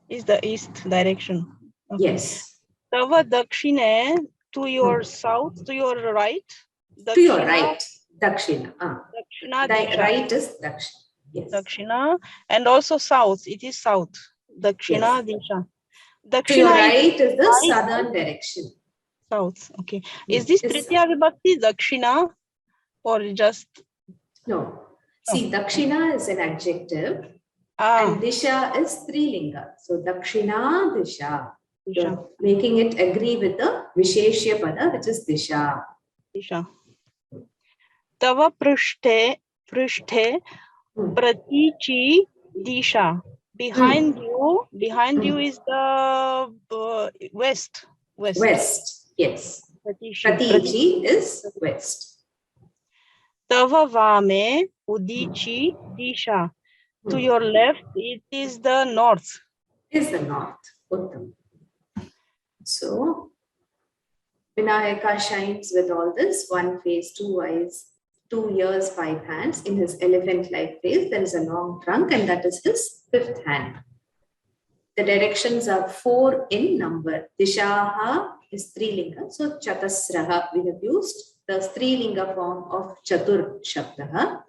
Is the east direction. Okay. Yes. Tava dakshine, to your south, to your right. Dakshina, to your right. Dakshina. Right is Dakshina. Yes. Dakshina, and also south. It is south. Dakshina Disha. Dakshina, to your right is the southern direction. South. Okay. Is this Tritiya Vibhakti Dakshina or just? No. See, Dakshina is an adjective and Disha is Strilinga. So Dakshina Disha. Making it agree with the Visheshya Pada, which is Disha. Disha. Tava Prushthe Pratichi Disha. Behind you is the west. West, yes. Pratichi is west. Tava Vame Udichi Disha. To your left, it is the north. It is the north. Uttam. So, Vinayaka shines with all this: 1 face, 2 eyes, 2 ears, 5 hands. In his elephant-like face, there is a long trunk, and that is his 5th hand. The directions are 4 in number. Dishaha is Strilinga. So, Chatasraha, we have used the Strilinga form of Chatur Shabdaha.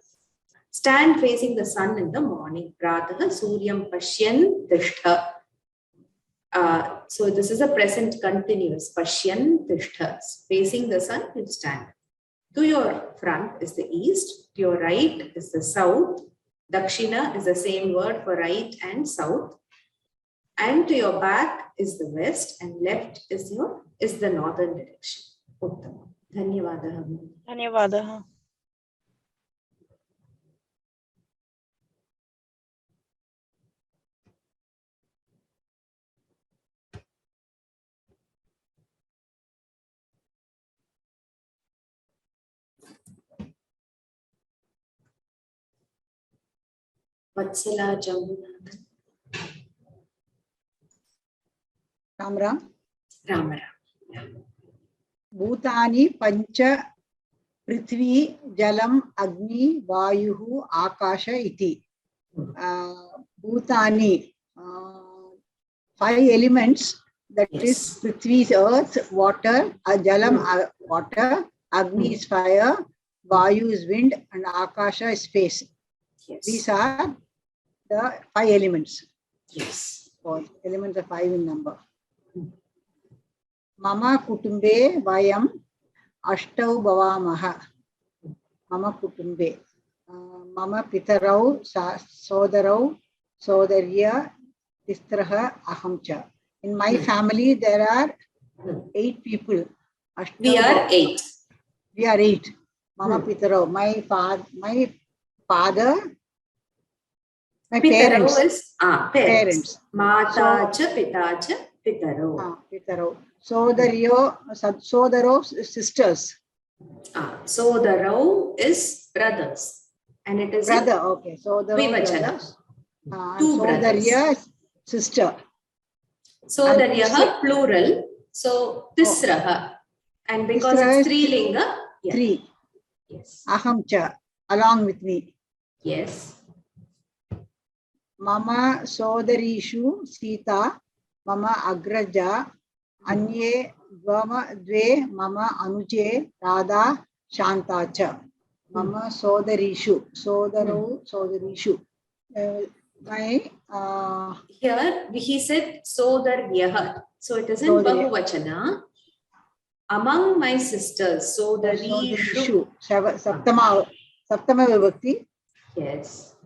Stand facing the sun in the morning. Pratah Suryam Pashyan Tishtha. So this is a present continuous. Pashyan Tishtha. Facing the sun, you stand. To your front is the east. To your right is the south. Dakshina is the same word for right and south. And to your back is the west, and left is the northern direction. Uttam. Dhanyavadaha. Dhanyavadaha. Vatsala Jamuna. Ram Ram. Rama. Bhutani Pancha Prithvi Jalam Agni Vayuhu Akasha iti. Bhutani, 5 elements, that is Prithvi is earth, water, Jalam water, Agni is fire, Vayu is wind, and Akasha is space. Yes. These are the 5 elements. Yes. Or elements of 5 in number. Mama kutumbe vayam ashtau bhavamaha. Mama kutumbe. Mama pitarau sodarau sodarya tistraha ahamcha. In my family there are 8 people. We are 8. We are 8. Mama pitarau. My father. My parents. Is parents. Mata So, cha pita cha pitaro. Pitaro. Sodaro sisters. Sodarau is brothers. And it is Brother, okay. Sodaro Vivachana. brothers. 2 brothers. Sodarya sister. Sodaryaha plural. So tisraha. And because Tisraha it's 3 linga. 3. Yes. Ahamcha, along with me. Yes. Mama sodarishu Sita, Mama agraja, Anye dve Mama anuje Radha Shantacha. Mama sodarishu, sodarishu. My here he said sodaryaha. So it is in Bahuvachana. Among my sisters, sodarishu. Saptama vibhakti. Yes.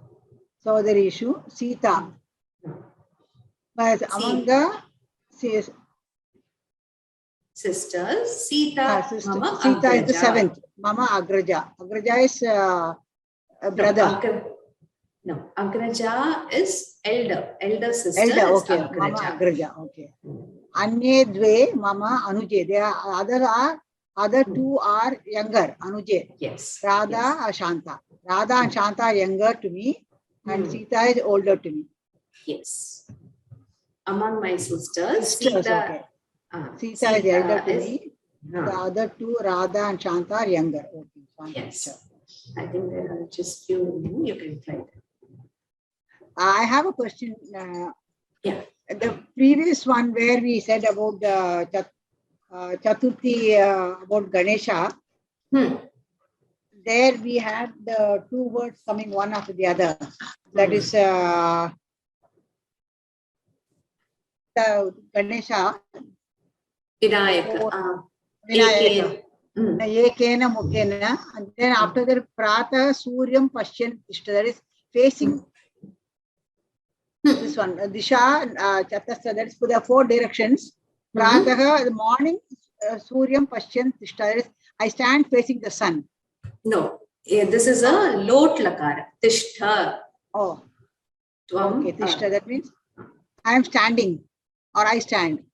Sodarishu Sita. But among the sisters, Sita, Mama Sita Agraja. is the 7th. Mama Agraja. Agraja is a brother. No, Agraja is elder sister. Elder, okay. Agraja. Mama Agraja, okay. Anye dve Mama Anuje. They are other 2 are younger. Anuje. Yes. Radha and Shanta. Radha and Shanta are younger to me, and Sita is older to me. Yes. Among my sisters, Sita okay. Sita is elder to me. The other 2, Radha and Shanta, are younger. Okay. Yes. I think there are just few you can try that. I have a question. The previous one where we said about the Chaturthi, about Ganesha, there we had the 2 words coming one after the other. That is the Ganesha. Vinayaka. Ekena Mukena. And then after that, Prata Suryam Pashyan Tishta. That is facing this one. Disha Chatastra. That is for the 4 directions. Prataha, the morning, Suryam Pashyan Tishta. That is, I stand facing the sun. No, this is a lot lakara. Tishtha. Oh. Okay, Tishta. That means I am standing or I stand.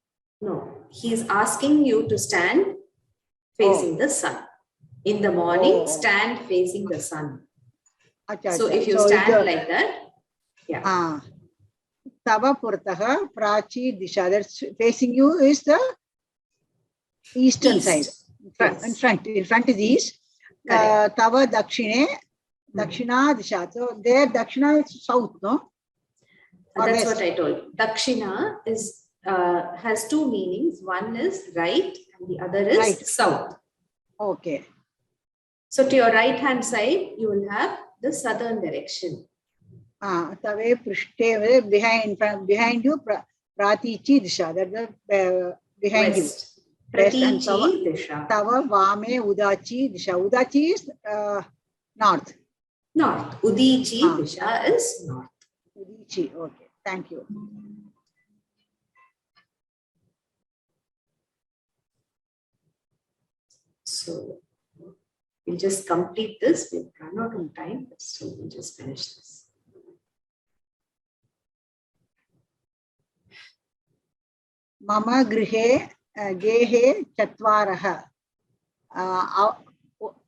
No, he is asking you to stand facing the sun. In the morning, stand facing the sun. So if you stand like that, yeah. Tava Purtaha Prachi Disha. That's facing you is the eastern side. In front is east. Tava Dakshine, Dakshina Disha. So there Dakshina is south, no? That's what I told you. Dakshina is has 2 meanings. One is right and the other is south. Okay. So to your right hand side, you will have the southern direction. Tave Prishte, behind you, Pratichi Disha. That's the behind West. you. Pratichi Disha. Tava Vame Udachi Disha. Udachi is north. North. Udichi Disha is north. Udichi, okay. Thank you. So we'll just complete this. We've run out of time, but still we'll just finish this. Mama Grihe Gehe Chatvaraha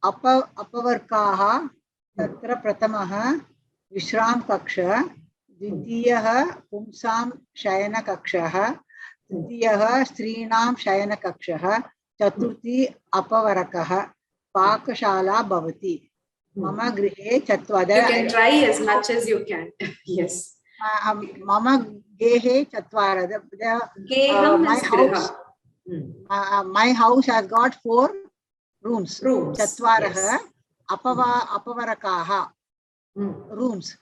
Apavarkaha Tatra Pratamaha Vishram Kaksha Dvitiyaha Pumsam Shayana Kakshaha तृतीयः स्त्रीणां शयनकक्षः चतुर्थी अपवरकः पाकशाला भवति मम गृहे चत्वारि You can try as much as you can. Yes. मम गेहे चत्वारि Geham my is house griha. My house has got 4 rooms चत्वारः Yes. अपवरकाः rooms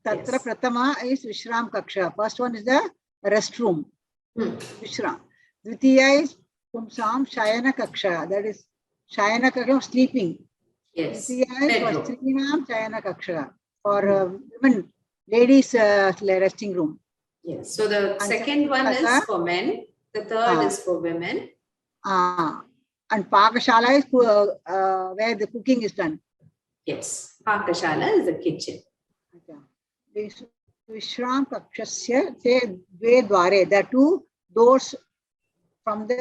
तत्र Yes. प्रथमा is विश्राम कक्षा first one is the restroom विश्राम द्वितीया is पुंसां शयन कक्षा that is शयन कक्षा sleeping Yes. Tritiya is Bedroom. स्त्रीणां शयन कक्षा for women ladies resting room. Yes. So the second one is for men. The third is for women. And Pakashala is where the cooking is done. Yes. Pakashala is the kitchen. Vishram Kakshasya say dve dware. There are 2 doors from the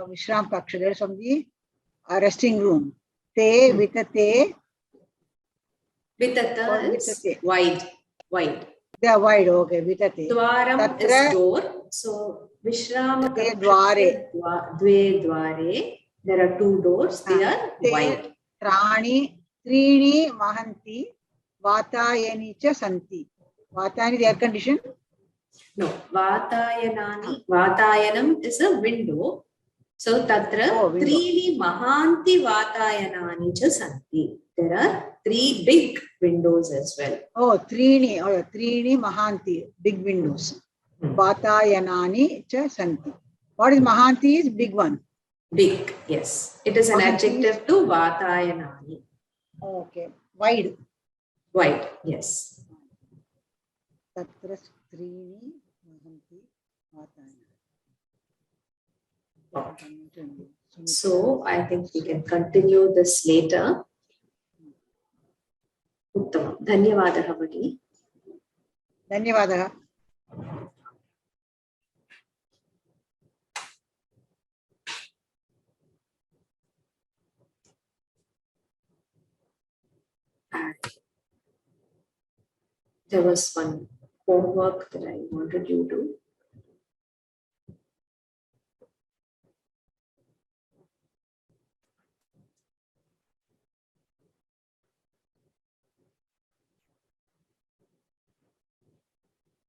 Vishram Kaksha. There is from the resting room. Te vitate. Vitata is wide. Wide. They are wide. Okay. Vitate. Dwaram is door. So Vishrama Kakshasya dve dware. There are 2 doors. They are wide. Trani Trini Mahanti Vatayani cha Santi. Vatayani is air condition? No. Vatayanam is a window. So Tatra Trini Mahanti Vatayanani cha Santi. There are 3 big windows as well. Oh, Trini Mahanti, big windows. Vatayanani cha Santi. What is Mahanti is big one. Big, yes. It is an adjective to Vatayanani. Okay. Wide. Wide, yes. Tatra Trini Mahanti Vatayanani. So I think we can continue this later. Uttamam. Dhanyavadaha Bhagini. Dhanyavadaha. There was one homework that I wanted you to.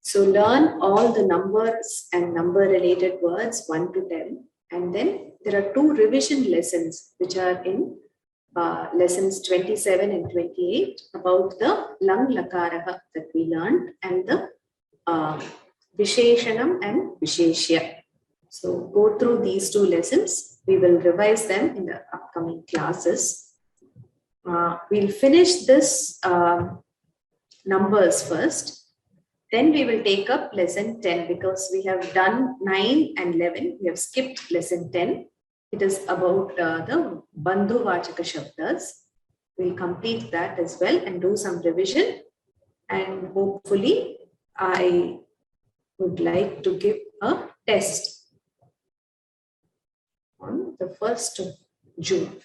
So learn all the numbers and number related words 1 to 10. And then there are 2 revision lessons which are in lessons 27 and 28 about the lang lakaraha that we learned and the visheshanam and visheshya. So go through these 2 lessons. We will revise them in the upcoming classes. We'll finish this numbers first. Then we will take up lesson 10 because we have done 9 and 11. We have skipped lesson 10. It is about the Bandhu Vachaka Shabdas. We'll complete that as well and do some revision. And hopefully, I would like to give a test on the 1st of June.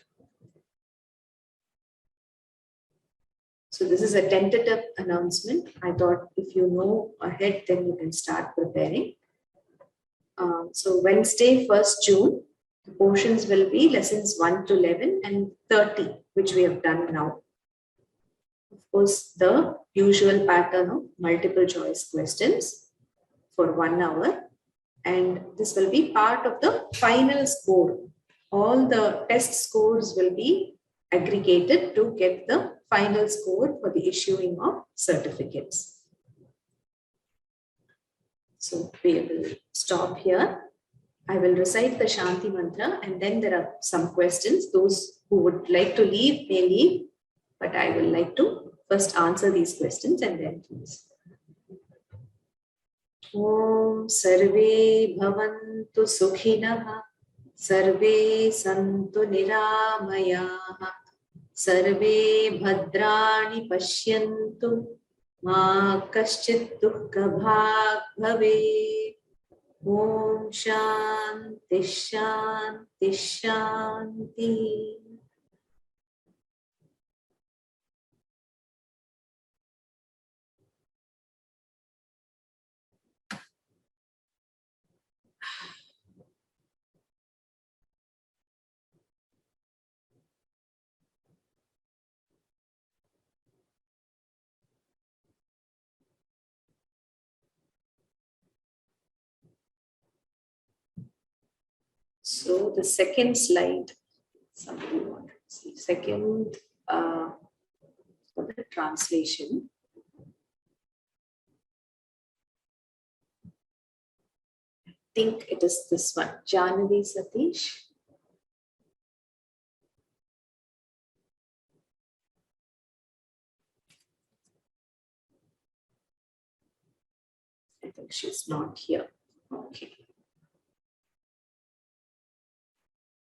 So this is a tentative announcement. I thought if you know ahead, then you can start preparing. So Wednesday, 1st June, the portions will be lessons 1 to 11 and 30, which we have done now. Of course, the usual pattern of multiple choice questions for 1 hour. And this will be part of the final score. All the test scores will be aggregated to get the final score for the issuing of certificates. So we will stop here. I will recite the Shanti Mantra and then there are some questions. Those who would like to leave may leave, but I will like to first answer these questions and then please. Om Sarve Bhavantu Sukhinah Sarve Santu Niramayaha Sarve Bhadrani Pashyantu Ma Kaschit Dukkha Bhag Bhave. Om Shanti Shanti Shanti. So the second slide, somebody wanted to see. Second, for the translation. I think it is this one, Janavi Satish. I think she's not here. Okay.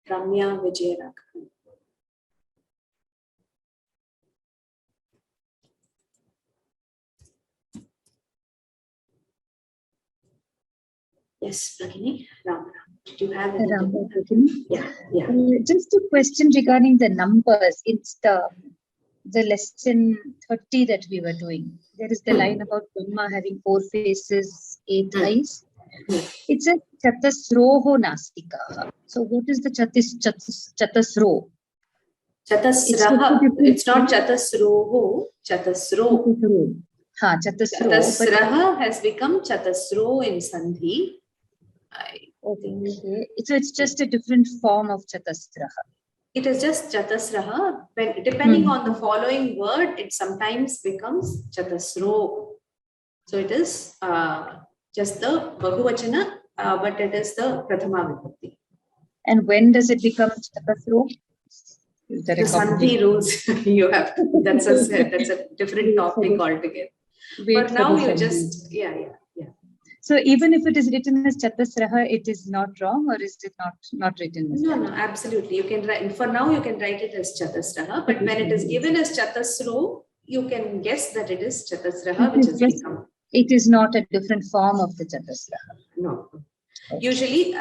Ramya Vijayaraghavan. Yes, Bhagini, Ram. Did you have anything? Yeah. Just a question regarding the numbers. It's the lesson 30 that we were doing. There is the line about Brahma having 4 faces, 8 eyes. It says Chatasroho Nastika. So what is the Chatasro? Chatasraha. It's not Chatasroho, Chatasro. Chatasraha has become Chatasro in Sandhi. Okay. So it's just a different form of Chatasraha. It is just Chatasraha. Depending on the following word, it sometimes becomes Chatasro. So it is just the Bahuvachana, but it is the Prathama Vibhakti. And when does it become Chatasro? The Sandhi rules, you have to, that's a different topic altogether. But now you just, yeah. So even if it is written as Chatasraha, it is not wrong, or is it not written as No, absolutely. You can write, for now you can write it as Chatasraha, but when it is given as Chatasro, you can guess that it is Chatasraha, which is become. It is not a different form of the Chatasraha. No. Okay. Usually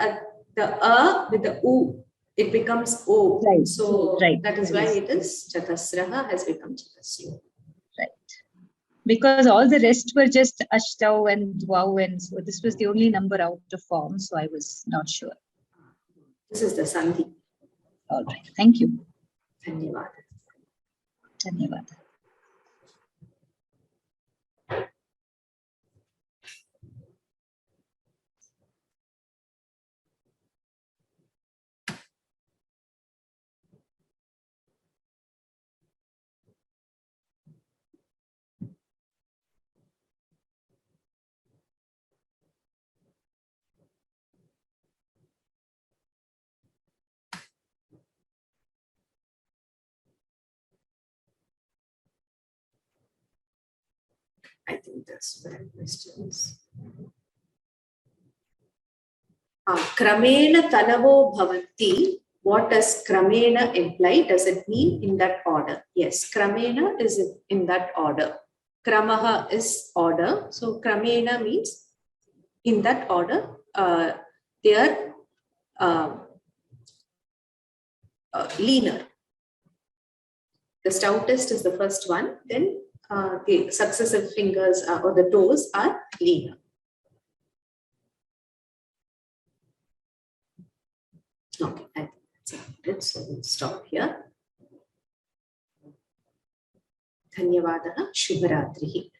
the A with the U, it becomes O. Right. So right. that is why it is Chatasraha has become Chatasro. Right. Because all the rest were just Ashtau and Dvau, and so this was the only number out of form, so I was not sure. This is the Sandhi. All right. Thank you. Dhanyavad. Dhanyavad. I think that's where questions. Kramena Tanavo Bhavanti. What does Kramena imply? Does it mean in that order? Yes, Kramena is in that order. Kramaha is order. So Kramena means in that order. They are leaner. The stoutest is the first one. Then the successive fingers or the toes are leaner. Okay, I think that's it. So we'll stop here. Dhanyavadaha. Shubharatrihi.